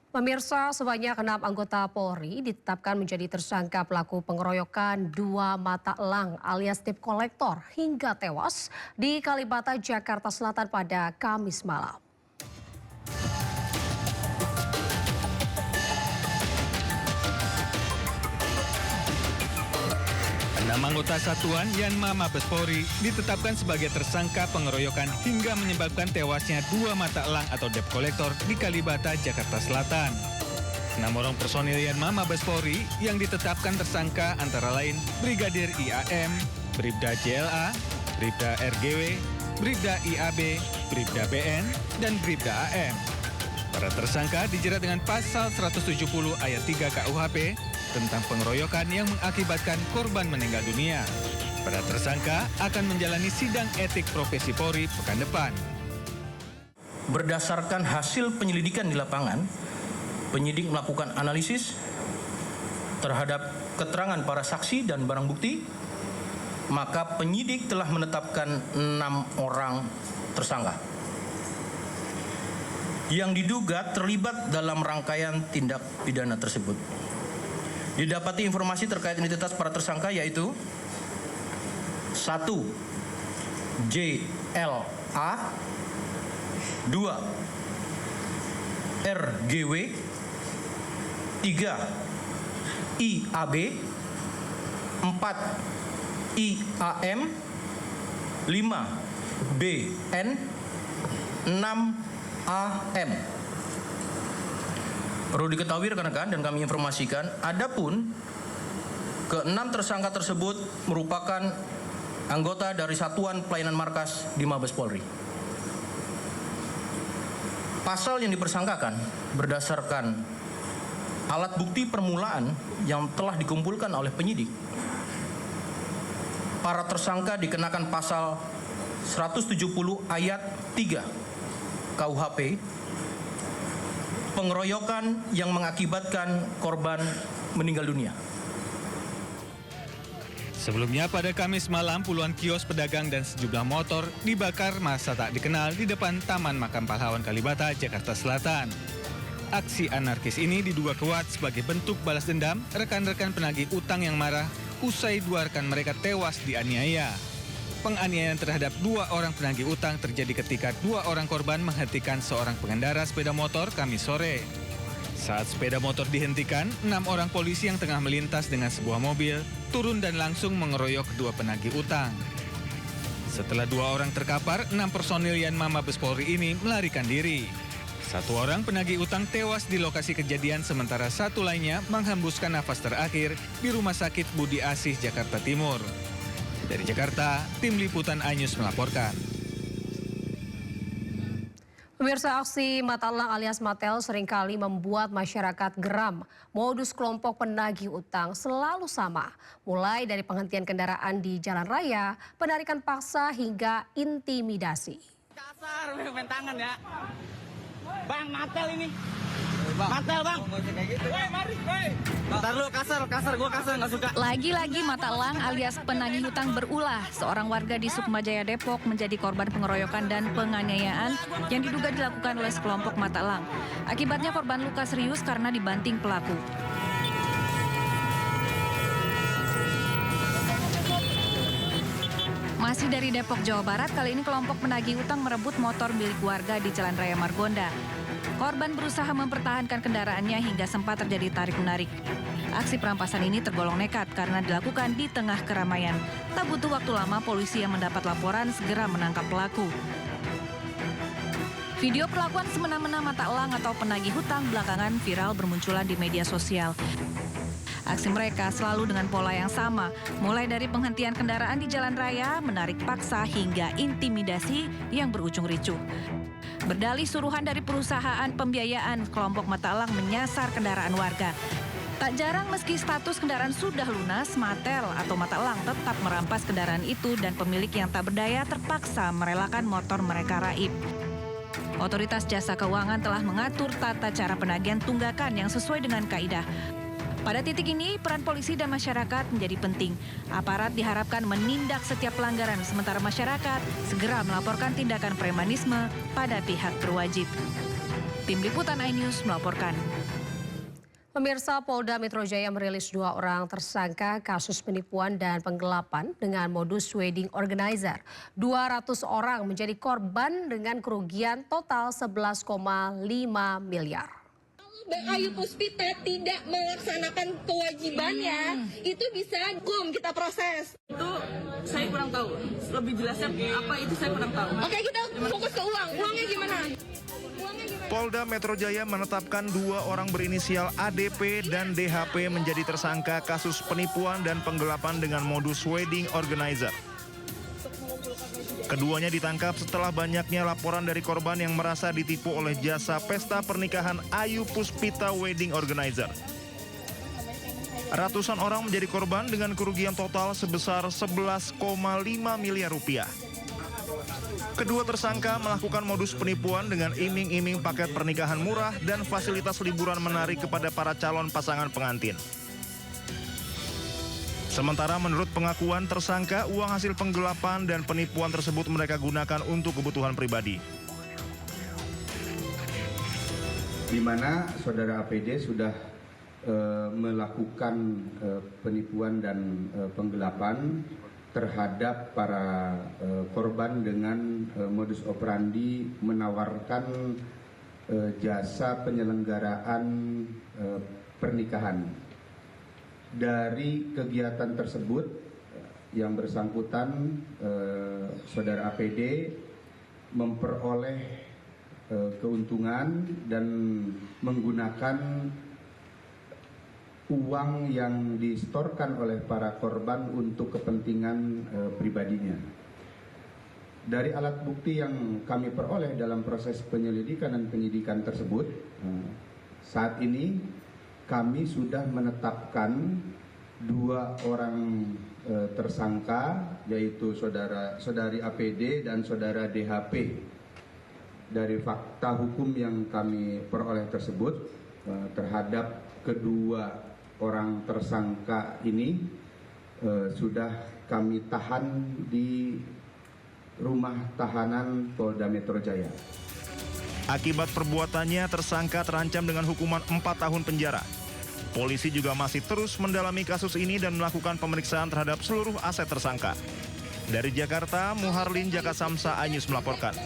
Pemirsa, sebanyak 6 anggota Polri ditetapkan menjadi tersangka pelaku pengeroyokan 2 mata elang alias debt collector hingga tewas di Kalibata, Jakarta Selatan pada Kamis malam. 6 anggota Satuan Yanma Mabes Polri ditetapkan sebagai tersangka pengeroyokan hingga menyebabkan tewasnya 2 mata elang atau debt collector di Kalibata, Jakarta Selatan. 6 orang personil Yanma Mabes Polri yang ditetapkan tersangka antara lain Brigadir IAM, Bribda JLA, Bribda RGW, Bribda IAB, Bribda BN, dan Bribda AM. Para tersangka dijerat dengan pasal 170 ayat 3 KUHP tentang pengeroyokan yang mengakibatkan korban meninggal dunia. Para tersangka akan menjalani sidang etik profesi Polri pekan depan. Berdasarkan hasil penyelidikan di lapangan, penyidik melakukan analisis terhadap keterangan para saksi dan barang bukti, maka penyidik telah menetapkan 6 orang tersangka yang diduga terlibat dalam rangkaian tindak pidana tersebut. Didapati informasi terkait identitas para tersangka yaitu 1. JLA, 2. RGW, 3. IAB, 4. IAM, 5. BN, 6. AM. Perlu diketahui rekan-rekan dan kami informasikan, adapun ke-6 tersangka tersebut merupakan anggota dari Satuan Pelayanan Markas di Mabes Polri. Pasal yang dipersangkakan berdasarkan alat bukti permulaan yang telah dikumpulkan oleh penyidik. Para tersangka dikenakan pasal 170 ayat 3 KUHP, pengeroyokan yang mengakibatkan korban meninggal dunia. Sebelumnya pada Kamis malam puluhan kios pedagang dan sejumlah motor dibakar massa tak dikenal di depan Taman Makam Pahlawan Kalibata, Jakarta Selatan. Aksi anarkis ini diduga kuat sebagai bentuk balas dendam rekan-rekan penagih utang yang marah usai 2 rekan mereka tewas dianiaya. Penganiayaan terhadap 2 orang penagih utang terjadi ketika 2 orang korban menghentikan seorang pengendara sepeda motor Kamis sore. Saat sepeda motor dihentikan, 6 orang polisi yang tengah melintas dengan sebuah mobil turun dan langsung mengeroyok kedua penagih utang. Setelah 2 orang terkapar, 6 personil Yanma Mabes Polri ini melarikan diri. 1 orang penagih utang tewas di lokasi kejadian, sementara 1 lainnya menghembuskan nafas terakhir di Rumah Sakit Budi Asih, Jakarta Timur. Dari Jakarta, tim liputan iNews melaporkan. Pemirsa, aksi mata elang alias Matel seringkali membuat masyarakat geram. Modus kelompok penagih utang selalu sama, mulai dari penghentian kendaraan di jalan raya, penarikan paksa hingga intimidasi. Kasar, main tangan ya. Bang, Matel ini. Matel bang. Mari, ntar lu kasar, gue kasar nggak suka. Lagi-lagi mata elang alias penagih hutang berulah. Seorang warga di Sukma Jaya, Depok menjadi korban pengeroyokan dan penganiayaan yang diduga dilakukan oleh sekelompok mata elang. Akibatnya korban luka serius karena dibanting pelaku. Masih dari Depok, Jawa Barat, kali ini kelompok penagih utang merebut motor milik warga di Jalan Raya Margonda. Korban berusaha mempertahankan kendaraannya hingga sempat terjadi tarik-menarik. Aksi perampasan ini tergolong nekat karena dilakukan di tengah keramaian. Tak butuh waktu lama, polisi yang mendapat laporan segera menangkap pelaku. Video perlakuan semena-mena mata elang atau penagih hutang belakangan viral bermunculan di media sosial. Aksi mereka selalu dengan pola yang sama, mulai dari penghentian kendaraan di jalan raya, menarik paksa hingga intimidasi yang berujung ricuh. Berdalih suruhan dari perusahaan pembiayaan, kelompok mata elang menyasar kendaraan warga. Tak jarang meski status kendaraan sudah lunas, Matel atau mata elang tetap merampas kendaraan itu dan pemilik yang tak berdaya terpaksa merelakan motor mereka raib. Otoritas Jasa Keuangan telah mengatur tata cara penagihan tunggakan yang sesuai dengan kaidah. Pada titik ini, peran polisi dan masyarakat menjadi penting. Aparat diharapkan menindak setiap pelanggaran, sementara masyarakat segera melaporkan tindakan premanisme pada pihak berwajib. Tim Liputan iNews melaporkan. Pemirsa, Polda Metro Jaya merilis 2 orang tersangka kasus penipuan dan penggelapan dengan modus wedding organizer. 200 orang menjadi korban dengan kerugian total 11,5 miliar. Ayu Puspita tidak melaksanakan kewajibannya, itu bisa hukum kita proses. Itu saya kurang tahu. Lebih jelasnya apa itu saya kurang tahu. Oke, kita fokus ke uang. Uangnya gimana? Polda Metro Jaya menetapkan 2 orang berinisial ADP dan DHP menjadi tersangka kasus penipuan dan penggelapan dengan modus wedding organizer. Keduanya ditangkap setelah banyaknya laporan dari korban yang merasa ditipu oleh jasa pesta pernikahan Ayu Puspita Wedding Organizer. Ratusan orang menjadi korban dengan kerugian total sebesar 11,5 miliar rupiah. Kedua tersangka melakukan modus penipuan dengan iming-iming paket pernikahan murah dan fasilitas liburan menarik kepada para calon pasangan pengantin. Sementara menurut pengakuan tersangka, uang hasil penggelapan dan penipuan tersebut mereka gunakan untuk kebutuhan pribadi. Di mana saudara APD sudah melakukan penipuan dan penggelapan terhadap para korban dengan modus operandi menawarkan jasa penyelenggaraan pernikahan. Dari kegiatan tersebut yang bersangkutan saudara APD memperoleh keuntungan dan menggunakan uang yang disetorkan oleh para korban untuk kepentingan pribadinya. Dari alat bukti yang kami peroleh dalam proses penyelidikan dan penyidikan tersebut, saat ini kami sudah menetapkan 2 orang tersangka, yaitu saudari APD dan saudara DHP. Dari fakta hukum yang kami peroleh tersebut terhadap kedua orang tersangka ini sudah kami tahan di rumah tahanan Polda Metro Jaya. Akibat perbuatannya, tersangka terancam dengan hukuman 4 tahun penjara. Polisi juga masih terus mendalami kasus ini dan melakukan pemeriksaan terhadap seluruh aset tersangka. Dari Jakarta, Muharlin Jaka Samsa, iNews melaporkan.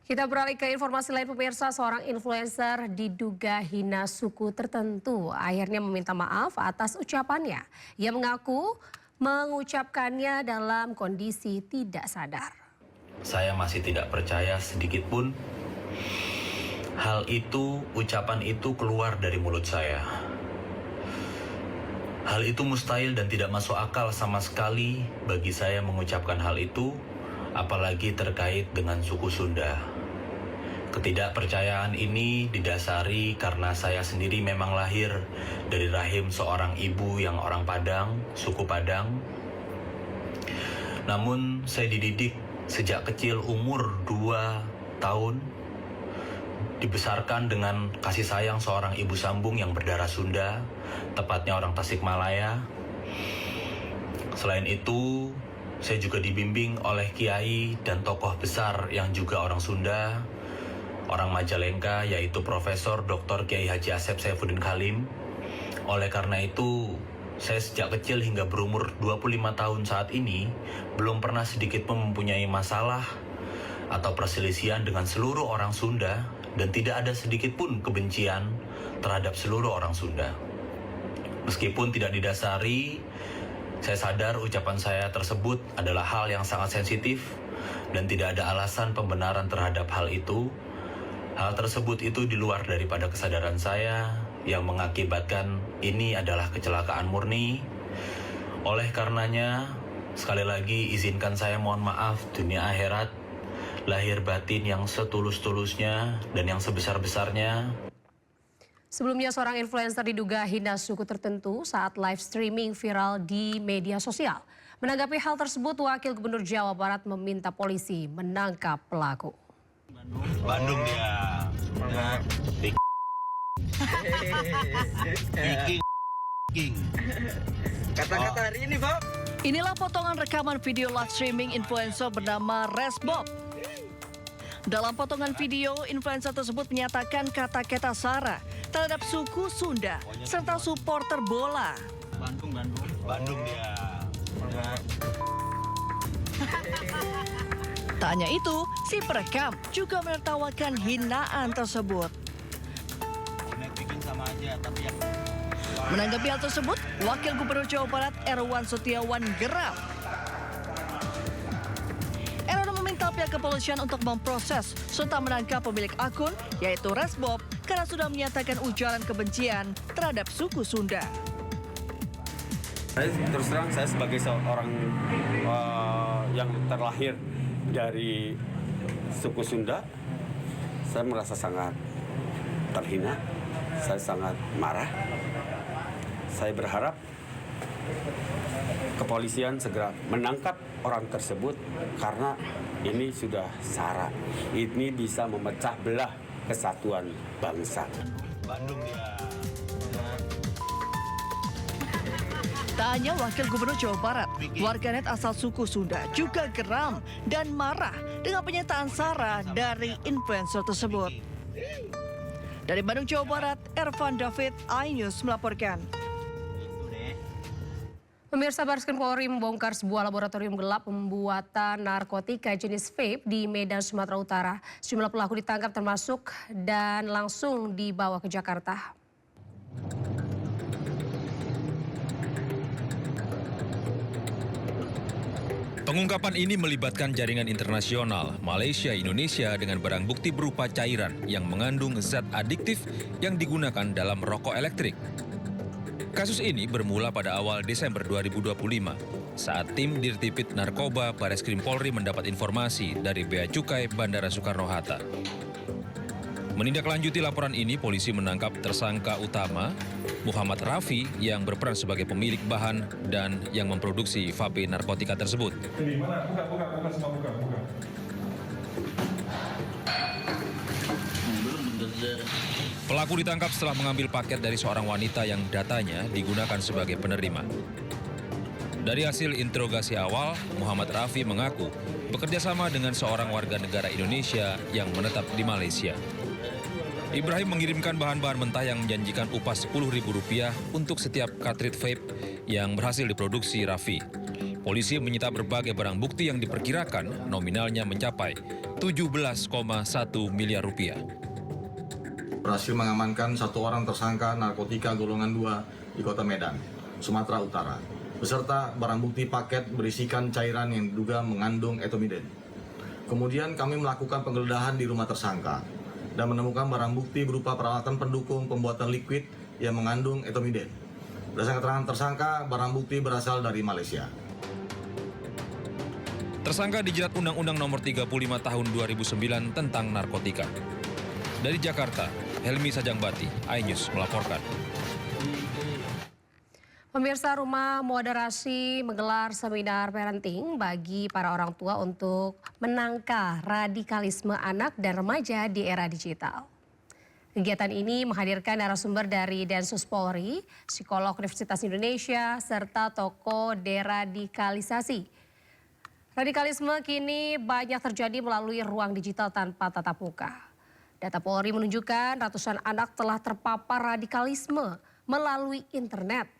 Kita beralih ke informasi lain, pemirsa. Seorang influencer diduga hina suku tertentu akhirnya meminta maaf atas ucapannya. Ia mengaku mengucapkannya dalam kondisi tidak sadar. Saya masih tidak percaya sedikit pun hal itu, ucapan itu keluar dari mulut saya. Hal itu mustahil dan tidak masuk akal sama sekali bagi saya mengucapkan hal itu, apalagi terkait dengan suku Sunda. Ketidakpercayaan ini didasari karena saya sendiri memang lahir dari rahim seorang ibu yang orang Padang, suku Padang. Namun saya dididik sejak kecil umur 2 tahun, dibesarkan dengan kasih sayang seorang ibu sambung yang berdarah Sunda, tepatnya orang Tasikmalaya. Selain itu, saya juga dibimbing oleh kiai dan tokoh besar yang juga orang Sunda, orang Majalengka, yaitu Profesor Dr. Kiai Haji Asep Saifuddin Khalim. Oleh karena itu, saya sejak kecil hingga berumur 25 tahun saat ini belum pernah sedikit pun mempunyai masalah atau perselisihan dengan seluruh orang Sunda, dan tidak ada sedikit pun kebencian terhadap seluruh orang Sunda. Meskipun tidak didasari, saya sadar ucapan saya tersebut adalah hal yang sangat sensitif dan tidak ada alasan pembenaran terhadap hal itu. Hal tersebut itu di luar daripada kesadaran saya yang mengakibatkan ini adalah kecelakaan murni. Oleh karenanya, sekali lagi izinkan saya mohon maaf dunia akhirat, lahir batin yang setulus-tulusnya dan yang sebesar-besarnya. Sebelumnya, seorang influencer diduga hina suku tertentu saat live streaming viral di media sosial. Menanggapi hal tersebut, Wakil Gubernur Jawa Barat meminta polisi menangkap pelaku. Bandung dia. Kata-kata hari ini, Bob. Inilah potongan rekaman video live streaming influencer bernama Resbob. Dalam potongan video, influencer tersebut menyatakan kata-kata sara terhadap suku Sunda serta supporter bola. Bandung dia. Tak hanya itu, si perekam juga menertawakan hinaan tersebut. Menanggapi hal tersebut, Wakil Gubernur Jawa Barat Erwan Setiawan geram. Erwan meminta pihak kepolisian untuk memproses serta menangkap pemilik akun, yaitu Resbob, karena sudah menyatakan ujaran kebencian terhadap suku Sunda. Saya terus terang, saya sebagai seorang yang terlahir dari suku Sunda, saya merasa sangat terhina, saya sangat marah. Saya berharap kepolisian segera menangkap orang tersebut karena ini sudah sara. Ini bisa memecah belah kesatuan bangsa. Bandung dia. Tak hanya Wakil Gubernur Jawa Barat, warganet asal suku Sunda juga geram dan marah dengan pernyataan sara dari influencer tersebut. Dari Bandung, Jawa Barat, Ervan David, iNews melaporkan. Pemirsa, Barreskrim Polri membongkar sebuah laboratorium gelap pembuatan narkotika jenis vape di Medan, Sumatera Utara. Sejumlah pelaku ditangkap termasuk dan langsung dibawa ke Jakarta. Pengungkapan ini melibatkan jaringan internasional Malaysia-Indonesia dengan barang bukti berupa cairan yang mengandung zat adiktif yang digunakan dalam rokok elektrik. Kasus ini bermula pada awal Desember 2025 saat tim Dirtipid Narkoba Barreskrim Polri mendapat informasi dari Bea Cukai Bandara Soekarno-Hatta. Menindaklanjuti laporan ini, polisi menangkap tersangka utama Muhammad Rafi yang berperan sebagai pemilik bahan dan yang memproduksi vape narkotika tersebut. Pelaku ditangkap setelah mengambil paket dari seorang wanita yang datanya digunakan sebagai penerima. Dari hasil interogasi awal, Muhammad Rafi mengaku bekerja sama dengan seorang warga negara Indonesia yang menetap di Malaysia. Ibrahim mengirimkan bahan-bahan mentah yang menjanjikan upah Rp10.000 untuk setiap cartridge vape yang berhasil diproduksi Rafi. Polisi menyita berbagai barang bukti yang diperkirakan nominalnya mencapai Rp17,1 miliar. Berhasil mengamankan satu orang tersangka narkotika golongan 2 di Kota Medan, Sumatera Utara, beserta barang bukti paket berisikan cairan yang diduga mengandung etomiden. Kemudian kami melakukan penggeledahan di rumah tersangka dan menemukan barang bukti berupa peralatan pendukung pembuatan liquid yang mengandung etomiden. Berdasarkan keterangan tersangka, barang bukti berasal dari Malaysia. Tersangka dijerat Undang-Undang Nomor 35 Tahun 2009 tentang narkotika. Dari Jakarta, Helmi Sajangbati, iNews melaporkan. Pemirsa, Rumah Moderasi menggelar seminar parenting bagi para orang tua untuk menangkal radikalisme anak dan remaja di era digital. Kegiatan ini menghadirkan narasumber dari Densus Polri, psikolog Universitas Indonesia, serta tokoh deradikalisasi. Radikalisme kini banyak terjadi melalui ruang digital tanpa tatap muka. Data Polri menunjukkan ratusan anak telah terpapar radikalisme melalui internet.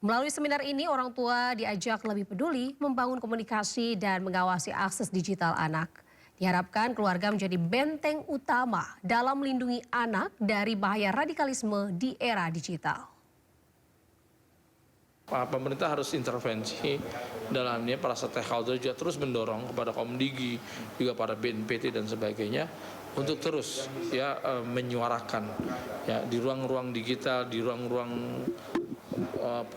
Melalui seminar ini, orang tua diajak lebih peduli membangun komunikasi dan mengawasi akses digital anak. Diharapkan keluarga menjadi benteng utama dalam melindungi anak dari bahaya radikalisme di era digital. Pemerintah harus intervensi dalamnya, para stakeholder juga terus mendorong kepada Komdigi, juga para BNPT dan sebagainya untuk terus menyuarakan di ruang-ruang digital, di ruang-ruang